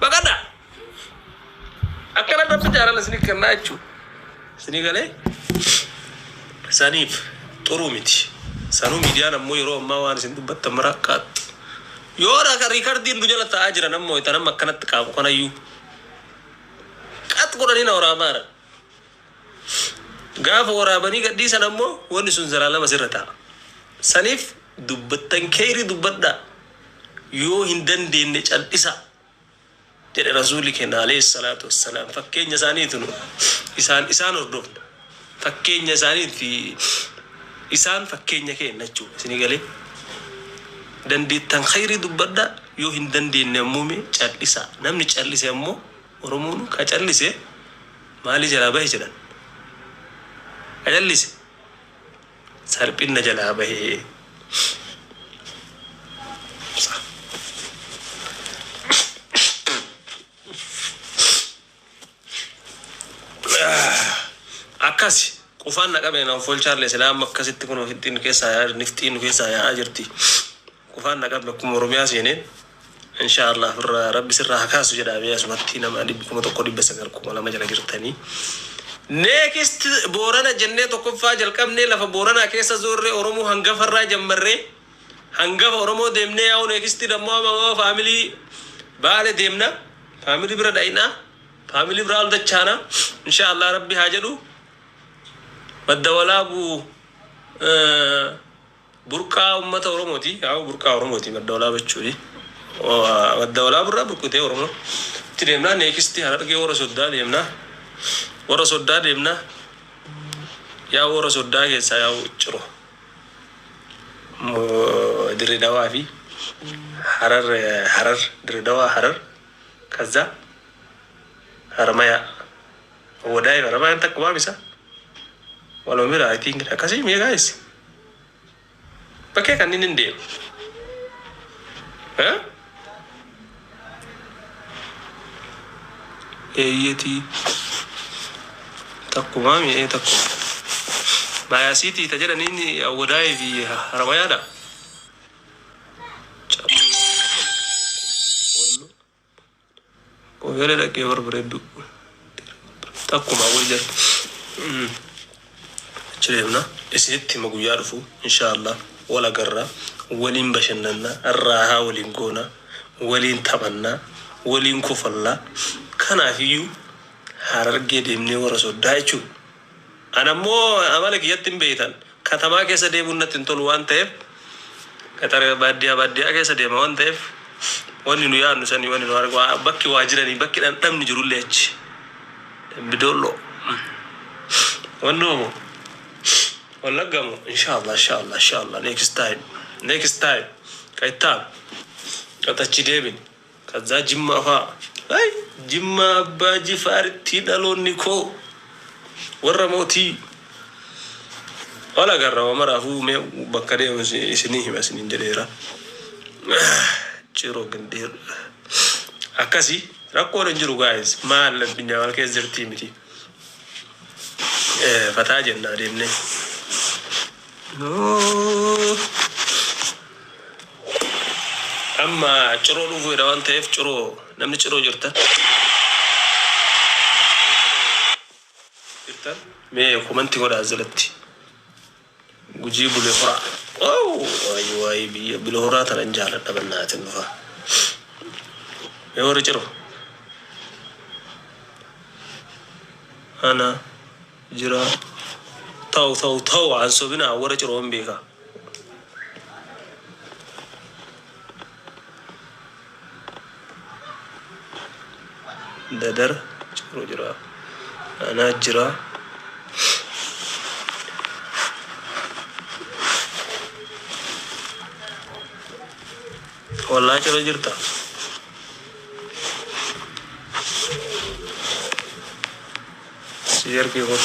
Baqada. Akkana rabbi jaalala isin kennaa jechuudha. Isin galee saniif xuruu miti. Sanuu miidiyaan ammoo yeroo ammaa waan isin dubbattan maraakkaatti. Yoo riikardiin du jala ta'aa jiran ammoo itti nama akkanatti qaamu kanayyuu. Qat godhanii na waraabaaran. Gaafa waraabanii gadhiisan ammoo wanni sun zalaalama sirra ta'a. Saniif dubbattan keeyrii dubbadhaa. Yoo hin dandeenye cal'isa. Jedhe rasuuli keenya alayhi salaatu wassalaam fakkeenya isaaniitu isaan hordofna. Fakkeenya isaaniifi isaan fakkeenya keenya jechuudha. Isin galee dandeettan khayrii dubbadhaa yoo hin dandeenye ammoo cal'isa. Namni cal'ise ammoo Oromoon ka cal'ise maali jalaa bahe jedhan. Ka cal'ise salphinna jalaa bahee. Akkasi qufaan naqame na fol Charles Islam akkasitti kun ofittiin keessaa yaa niftiin keessaa yaa jirti. Qufaan naqame akkuma Oromiyaa seeneen inshallah firra rabbi sirra hakaasu jedhamee asumatti nama 1,900 jala jirtanii. Next Boorana jennee tokkoffaa jalqabnee lafa Booranaa keessa zoorree Oromoo hangafarraa jammarree hangafa Oromoo deemnee yaa'u next dammoo family baale deemna family bira dhayna family bira aldachaana inshallah rabbi haa jedhu. Badda walaabu burqaa ummata Oromooti yaa'u burqaa Oromooti badda walaaba jechuudha. Badda walaaburraa burqutee Oromoo itti deemnaa next Harargee warra Soddaa deemnaa warra Soddaa deemnaa yaa warra Soddaa keessaa yaa'u Ciro Dirredawaa fi Harar Dirredawaa Harar kaza Haramayaa Wadaay Haramayaa takkumaa bisa walau mira I think kasih me guys pakai kan ini ndem yeti takkuma me takku baya city tajada nini Wadaay fi Haramayaa da ko yele da ke barbaredu takkuma wajja Chiremna isitti maguyyaa dhufu inshallah wala garra waliin bashannanna arraaha waliin goona waliin taphanna waliin kufalla kanaafiyyuu Harargee deemnee warra Soddaa jechuudha. Anammoo amala kiyyatti hin beektan katamaa keessa deemuun natti hin tolu waan ta'eef katara baadiyyaa keessa deema waan ta'eef wanni nu yaadnu sanii wanni nu argu bakki waa jiranii bakki dhamni jirullee achi bidollo wannoo Walagamu inshallah next time kaitab kata Chidebin kaza Jimma fa ay Jimma Abbaji Farti dalonni ko warra moti wala garra marafu me bakkade isini himasini ndelera Ciro gandir akasi rakko njiru guys mal binya wal kezerti miti fata jenna demne no amma Ciro lugu da wanta ef Ciro namni Ciro jirta me commenti goda azalati gujibu le fara ay bi bil horata lan jala tabannatin fa me wori Ciro ana jira taw an sobina wara Ciro mbeka dadar Ciro jira ana jira wallahi Ciro jirta siyar ke hot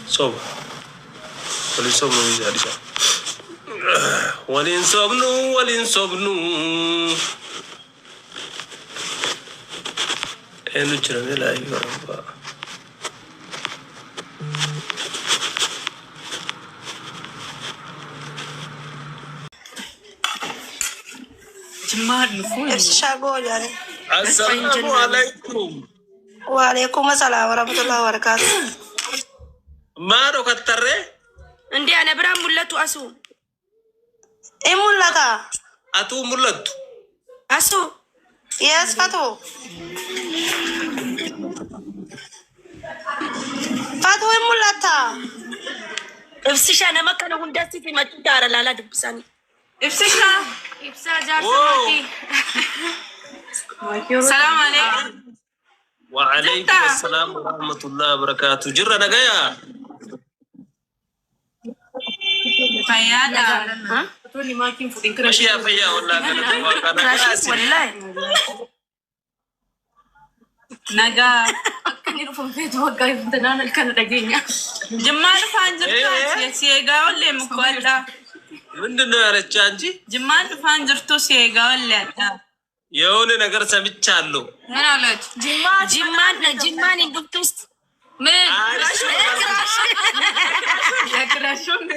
sob wali sobnu hadisa walin sobnu enu jirane la ibarba إبسشا قول يعني. السلام عليكم. وعليكم السلام ورحمة الله وبركاته. ما ركتر؟ عندي أنا برام ملتو أسو. إيه ملتا؟ أتو ملت. أسو. يس فاتو. فاتو إيه ملتا؟ إفسشا أنا ما كانوا هندسي في متدار لا لا دبساني. إفسشا. إفسا جار سماكي. السلام عليكم. وعليكم السلام ورحمة الله وبركاته. جرى نجايا. فيادا. ها؟ فيا فيا والله كراشي والله. نجا. أكني رفض في توقع يفتنان الكندا جينيا. جمال فانجرتو سيجا ولا مكوالا. من دون رجانجي. جمال فانجرتو سيجا ولا. يوني نجار سميتشالو. من على جمان يقطوس. من كراشون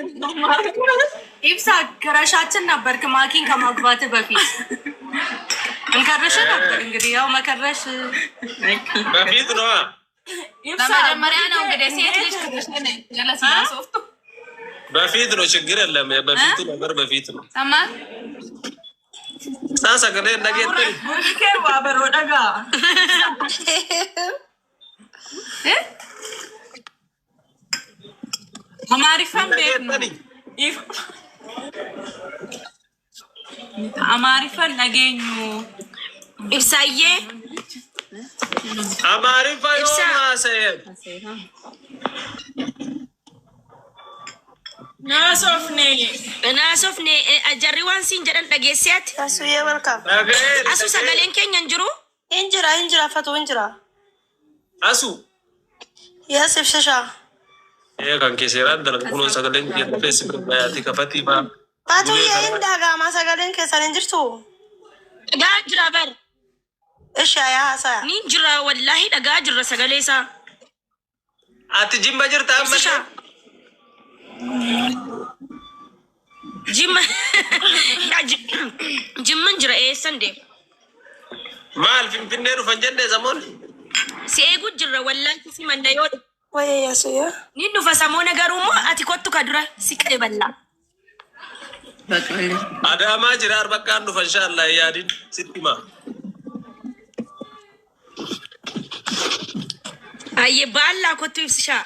إبسا كراشاتنا برك ماكين كما قبات بفيس انكرشنا انجدي أو ما كرش بفيد نوع. إبسا مريانا وقد سيت ليش كرشنا جلس ما صوفته بفيد نوع شجر الله ما بفيد نوع بفيد نوع. تمام ساسا كده نجيت. بوريكير وابرو دعا. हमारी फैम हमारी फैम लगेंगे إفساية. हमारी फाइल से ناسوفني أجري وان سينجران دقيسيات. أسو يا welcome. أسو سجلين كين ينجرو. إنجرا فاتو إنجرا. أسو. يس إبسشا. إيه كان كيسيران دلنا كلون سجلين كي بس بياتي كفتي با. فاتو يا إندا ما سجلين كسر إنجرتو. دقاجرا بر. إيش يا هسا؟ نينجرا والله دقاجرا سجليسا. أتي جيم بجر تام إفسشا. جيم من جرا إيه سندي. ما الفين فينيرو فنجان ده زمان. سيجو جرا والله كسي من دايود. ويا يا سويا. نينو فسامونا قرومو أتيكوتو كدرا سكري بلا. ada ma jirar bakkan du insha Allah ya din sitima أي بالله كنت إفسشا.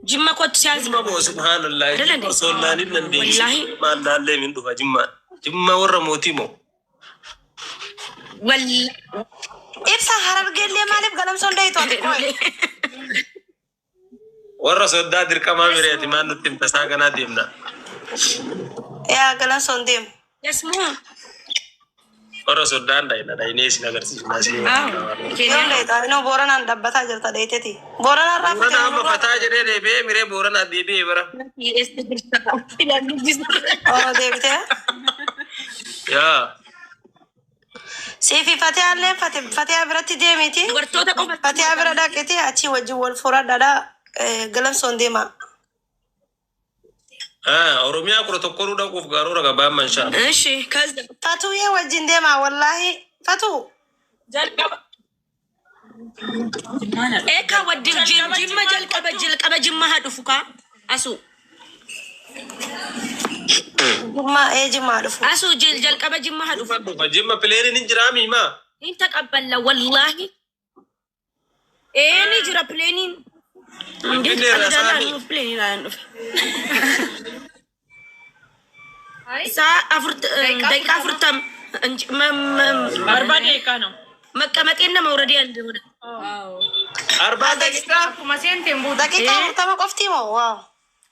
جمّا كنت شاز. ما بو سبحان الله رسولنا نندي والله. ما نالله من دو جمّا ورا موتيمو والله. إبسا هرب قال لي مالي بقلم سندي توي. ورا سودا در كما مريتي ما نتم تساغنا ديمنا يا قلم سنديم. يسمو. ورا سودا داي نيس نغر سي ناسي يوم ليتا إنه بورنا ندبتا جرتا ديتي. بورنا رافع. انا ما فتا جدي دي بي ميري بورنا دي بي برا أو ديبته. يا سيفي فتاة الله فتاة برتي ديمتي. فتاة بردا كتي أشي وجه والفراد دادا قلم سنديما. أوروميا كرو تقولوا ده كوف قارو رجع بام إن شاء الله. إيشي كذا. فاتو يا وجه ديما والله فاتو. إيه كودي جيم جل كبا جيم هادو فكا أسو. ما إيه جماعة فو. أسو جل كبا جيم هادو فكا. فجيم بليري نجرامي ما. إنت قبل والله. إيه نجرا بلينين. دقيقة فرتم أربعة دقيقة نو مكمتين موردي عندنا 4 دقيقة دقيقة فرتم قفتي ما واو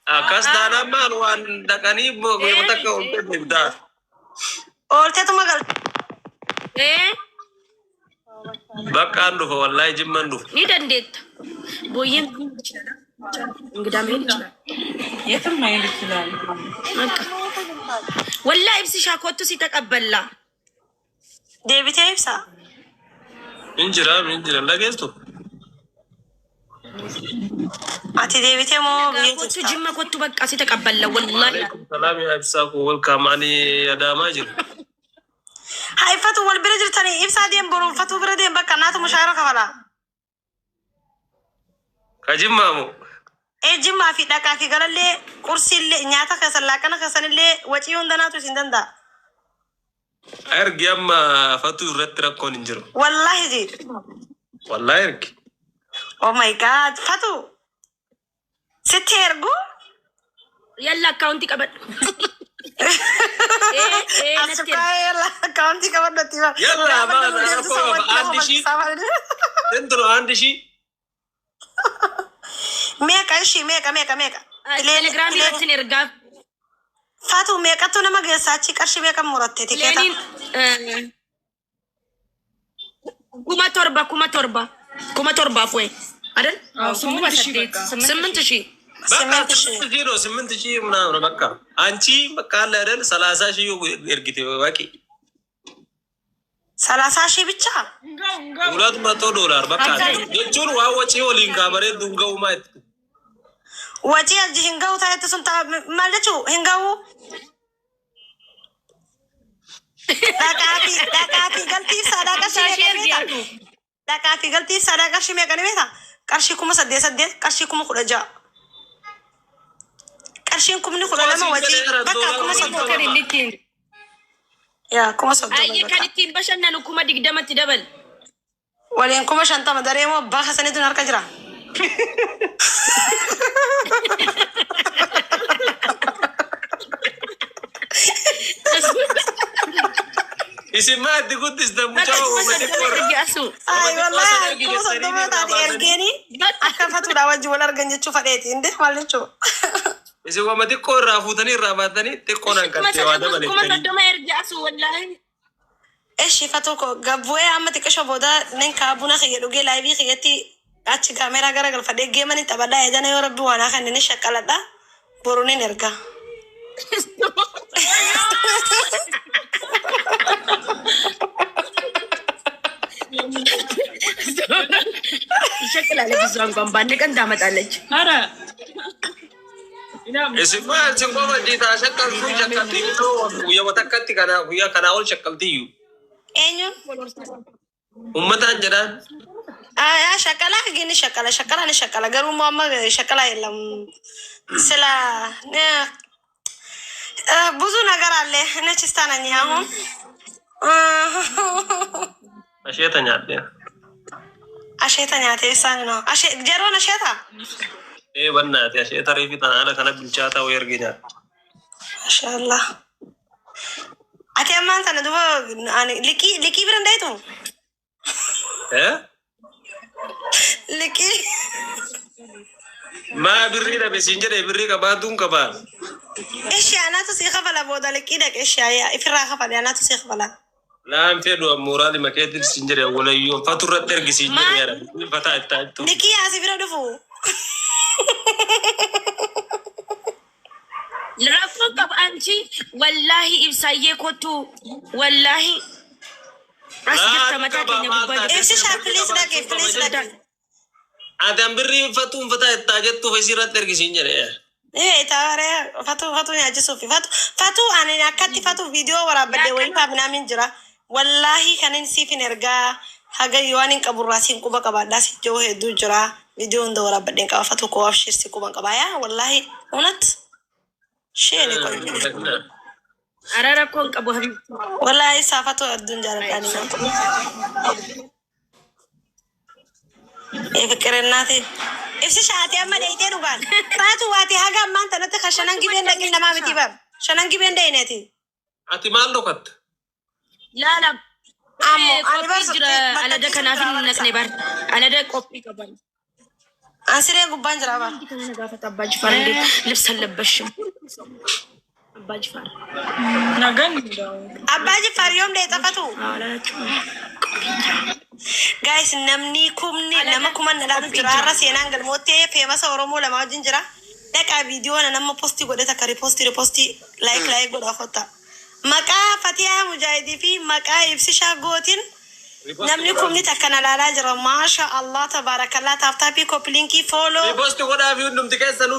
أكاس دانا ما نوان دكاني بمتك أنت نبدا أولتي تو مقال إيه بكان دو والله جمان دو نيدندت بوين يتم ما يلكلال والله إبسي شاكوتو سيتقبل لا ديبتي إبسا إنجرام لا جلتو أتي ديبتي مو كوتو جمّا كوتو بقى سيتقبل لا والله سلام يا إبساكو والكاماني يا داماجر ifatu wal bira jirtanii ibsaa deem boruun fatuu bira deem bakka naatu mushaara kafala. Kajimaamu. Jimmaa fi dhaqaa fi galallee qursiillee nyaata keessan laaqana keessanillee wacii hunda naatu isin danda'a. Ergi amma fatuu irratti rakkoon hin jiru. Wallahi ji. Wallahi ergi. Oh my god, fatu. Sitti ergu? Yalla akkaawunti qabadhu. Asukaa yalla akkaawunti qabadhu. Yalla andi shi. Dentro andi shi. Meeqa ishii meeqa. Telegiraam irratti ergaa. Fatu meeqatu nama geessaachi qarshii meeqa muratte tikeeta? Leeniin 7,000 fuwe. Adal? 8,000. Bakka 8,000 ምናምን በቃ አንቺ በቃ አለ አይደል 30,000 እርግቴ በቂ 30,000 ብቻ $200 በቃ ጀቹን ዋወጪ ወሊን ጋበሬ ዱንጋው ማይት ወጪ አጂ ህንጋው ታይት ሱንታ ማለቹ ህንጋው ዳቃቲ ገልቲ ሳዳቃ ሸሜታ ዳቃቲ ገልቲ ሳዳቃ ሸሜታ ከነቤታ ቀርሺ ኩመ ሰደ ቀርሺ ኩመ ኩለጃ ቀርሺን ኩምኒ ኩለለማ ወጪ በቃ ኩመ ሰደ ያ ኩመ ሰደ አይ ከንቲን በሸነኑ ኩመ ዲግደመት ደበል ወሌን ኩመ ሸንታ መደሬሞ ባኸሰኔቱን አርካ ጅራ Isima digutis da muchawa ay wallahi ko so do mata ergeni akka fatu da wajji wala arganje chu fadeti inde mallecho isi wa mati ko rafutani ramatani te konan kan te wada bale kuma do ma erjasu wallahi eshi fatu ko gabwe amati kasho boda nen ka buna khiye doge live khiyati achi kamera gara gal fade gemani tabada ejana yo rabbi wana kan ne shakalada borunen erga ይሸክላል ብዙ እንኳን ባንድ ቀን ታመጣለች። አረ isima singo bandita shakal fu shakati to ya watakati kana ya kana ol shakalti yu enyu ummatan jadan aya shakala gini shakala ni shakala garu mamma shakala የለም ስለ ብዙ ነገር አለ ነች ስታናኝ አሁን አሸተኛ ተሳን ነው አሸ ጀሮና ሸታ በናት አሸታ ሪፊታን አለ ከነ ብልቻታ ወርገኛ ማሻአላህ አተማን ተነዱ ልቂ ብር እንዳይቱ ልቂ ማ ብሪ ለበሲንጀ ብሪ ከባዱን ከባ እሺ አናቱ ሲኸፈላ ቦዳ ልቂ ደቅ እሺ አያ ኢፍራ ኸፈላ አናቱ ሲኸፈላ ላም ፌዶ ሞራል መከተል ሲንጀር ወለዩ ፈቱረ ተርግ ሲንጀር ያረ ፈታ ታቱ ልቂ አሲብራ ደፉ ለራፎ ቀብ አንቺ ወላሂ ኢብሳዬ ኮቱ ወላሂ አስገተ መታተኛ ጉባኤ እሺ ፕሊዝ ደቅ አዳም ብሪ ፈቱን ፈታ ታጀቱ ፈሲራ ተርግ ሲንጀር ታረ ፈቱ ያጂ ሶፊ ፈቱ አኔ አካቲ ፈቱ ቪዲዮ ወራበደ ወይ ፋብና ምን ጅራ ወላሂ ከነን ሲፊን እርጋ ሀገ ይዋኒን ቀቡራሲን ቁበ ቀባዳ ሲጆ ሄዱ ጅራ ቪዲዮ እንደ ወራበደ ቀባ ፈቱ ኮ አፍሽር ሲቁ በቀባያ ወላሂ እውነት ሼኔ ቆይ አራራኮን ቀቡ ሀቢ ወላሂ ሳፈቱ አዱን ጃረዳኒ የፍቅር እናቴ እፍሲ ሻቲ አመደ ይቴ ዱጋን ፋቱ ዋቲ ሀጋ ማን ተነተ ከሸናን ግቤ እንደግን ለማምቲ በር ሸናን ግቤ እንደይነቲ አቲ ማን ዶከት ላላ አሞ አንበርስ አለደ ከናፊን ነቅኔ በር አለደ ቆፒ ቀባል አንስሬ ጉባን ጅራባ ከነጋፈት አባጅ ፋር እንዴ ልብስ አለበሽም አባጅ ፋር ነገን አባጅ ፋር ዮም ላይ ጠፈቱ አላችሁ ጋይስ ነምኒ ኩምኒ ለማኩማን ላሉ ጅራ ራሴናን ገልሞቴ ፌመስ ኦሮሞ ለማውጅን ጅራ ደቃ ቪዲዮ ነማ ፖስቲ ጎደታ ከሪ ፖስቲ ላይክ ጎዳ ፎታ መቃ ፈቲያ ሙጃሂዲ ፊ መቃ ኢብሲሻ ጎቲን ነምኒ ኩምኒ ተከናላላ ጅራ ማሻአላህ ተባረከላህ ታፍታፒ ኮፕሊንኪ ፎሎ ፖስቲ ጎዳ ቪዲዮ እንደምትከሰኑ